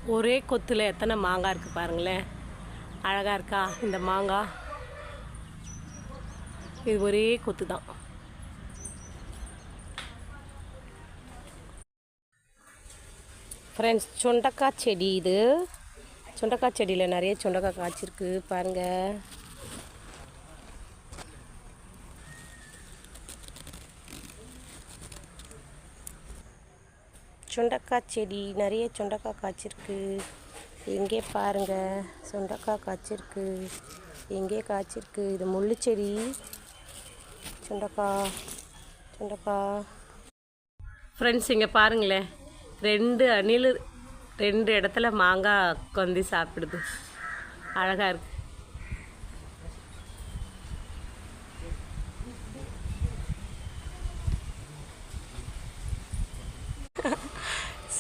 ஒரே கொத்தில் எத்தனை மாங்காய் இருக்குது பாருங்களேன். அழகாக இருக்கா இந்த மாங்காய்? இது ஒரே கொத்து தான். ஃப்ரெண்ட்ஸ், சுண்டக்காய் செடி இது. சுண்டக்காய் செடியில் நிறைய சுண்டக்காய் காய்ச்சிருக்கு பாருங்கள். சுண்டக்காய் செடி நிறைய சுண்டக்காய் காய்ச்சிருக்கு. எங்கே பாருங்கள், சுண்டக்காய் காய்ச்சிருக்கு, எங்கே காய்ச்சிருக்கு. இது முள்ளு செடி. சுண்டக்காய் சுண்டக்காய். ஃப்ரெண்ட்ஸ், இங்கே பாருங்களேன், 2 அணில் 2 இடத்துல மாங்காய் கொந்தி சாப்பிடுது. அழகாக இருக்கு.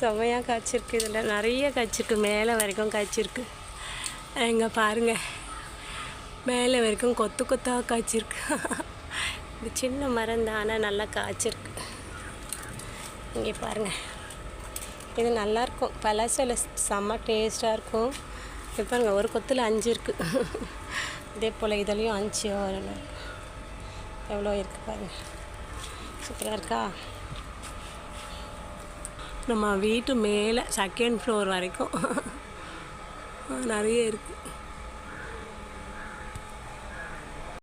செமையாக காய்ச்சிருக்கு. இதில் நிறைய காய்ச்சிருக்கு, மேலே வரைக்கும் காய்ச்சிருக்கு. இங்கே பாருங்கள், மேலே வரைக்கும் கொத்து கொத்தாக காய்ச்சிருக்கு. இது சின்ன மரம் தான், ஆனால் நல்லா காய்ச்சிருக்கு. இங்கே பாருங்கள், இது நல்லாயிருக்கும். பழசில் செம்ம டேஸ்ட்டாக இருக்கும். இப்போ பாருங்கள், ஒரு கொத்தில் 5 இருக்குது. இதே போல் இதுலேயும் 5 வரணும். எவ்வளோ இருக்குது பாருங்கள், சூப்பராக இருக்கா? நம்ம வீட்டு மேலே 2nd ஃப்ளோர் வரைக்கும் நிறைய இருக்குது.